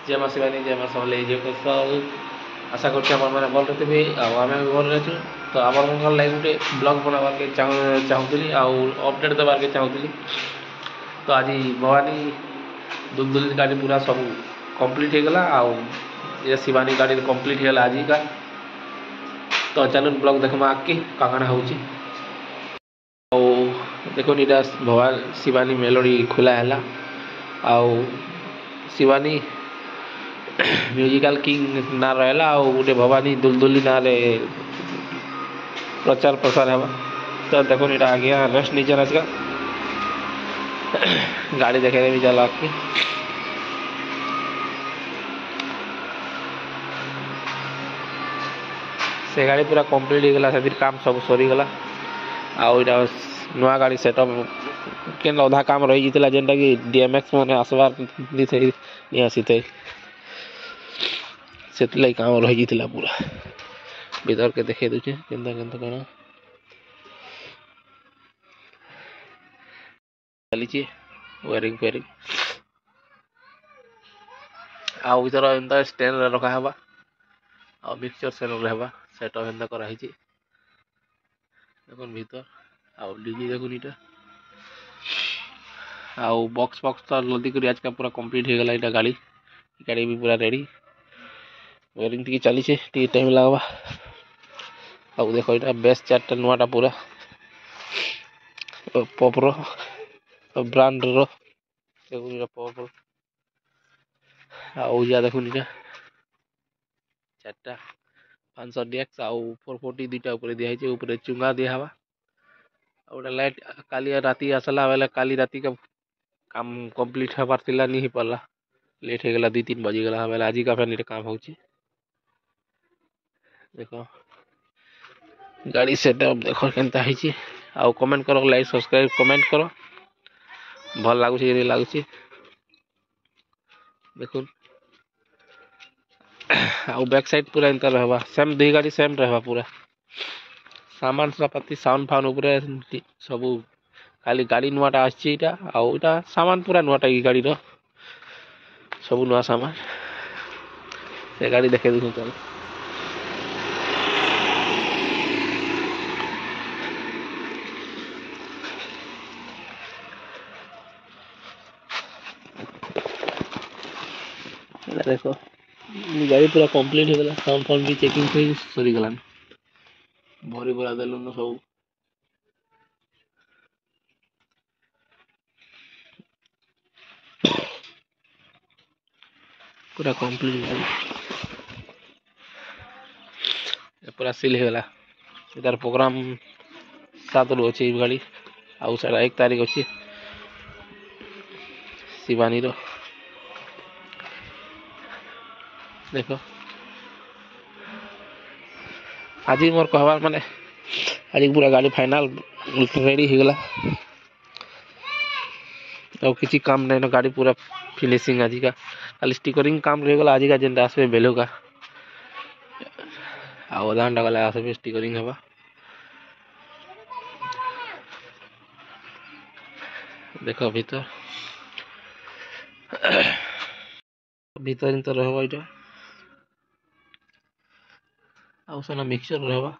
जय माँ शिवानी जय माँ समले जय सब आशा करते मैंने भल रही आम भी भल रही तो आम मन लगे गोटे ब्लग बनाबार के चाहूली अपडेट देवार के चाहूली तो आज भवानी दुलदुली गाड़ी पूरा सब कंप्लीट हो गला ये शिवानी गाड़ी कंप्लीट होगा आज का तो चलो ब्लग देखमा आगे काଣା होची देखो इटा भवानी शिवानी मेलोडी खुला है शिवानी म्यूजिकल किंग ना रहा गोटे भवानी दुलदुली ना प्रचार प्रसार है तो देखो इटा आगे रेस्ट नहीं चला का गाड़ी देखे भी चला के से गाड़ी पूरा कंप्लीट हो गला से काम सब सरीगला आईटा नुआ गाड़ी सेटअप के अधा काम रही जाता जेनटा कि डीएमएक्स मैंने आसबार नहीं आसी थे से काम रही जाता पूरा भीतर के देखे दूचे केनता केनता कण चली वेरिंग फेरिंग भीतर एंता स्टैंड रखा है मिक्सचर सेल रहा सेटअप एंता कराई देखो भीतर डीजे देखुन इटा बॉक्स बॉक्स तो लदी कर आज का पूरा कंप्लीट हो गला गाड़ी गाड़ी भी पूरा रेडी वेरिंग टी चली टाइम लगवा देखो इटा बेस्ट चार्ट नुआटा पूरा पॉप रो ब्रांड रो पॉप देखुन इटा चार्टा 500 डेक्स 440 दुटा ऊपर दिखाई ऊपर चुंगा दिया हवा गोटे लाइट काली राति आसला बेले काली राति का काम कंप्लीट हबार थिला नहीं पाला लेट हो गला 2-3 बजी गला बेले आज का फिर काम हो देखो गाड़ी सेटअप देखो केनता है कमेंट करो लाइक सब्सक्राइब कमेंट करो भल लगुच लगुच देखो बैक साइड पूरा एंता रहबा सेम दुई गाड़ी सेम रहबा पूरा सामान पाती साउंड फाउंड उपरे सब खाली गाड़ी नुआटा आटा आटा सामान पूरा नुआटा गाड़ी रो सब नुआ सामान से गाड़ी देखे देखो चल देखो गाड़ी पूरा कंप्लीट हो गला साउंड फाउंड भी चेकिंग से सरी गला भरी भरा देलु न सब पूरा कंप्लीट पूरा सील हो गला इधर प्रोग्राम 7 रु अच्छे गाड़ी आउ सारा 1 तारीख अच्छे शिवानी रो देखो आज मोर कहबार माने आज पूरा गाड़ी फाइनल रेडी हो गला और किसी काम नहीं गाड़ी पूरा फिनिशिंग आज का खाली स्टिकरिंग काम रह गला आज का जेनटा आसबे बेलो का आधा घंटा गला आसबे स्टिकरिंग हवा देखो भीतर भीतर तो रहबा इटा आउसना मिक्सचर रहबा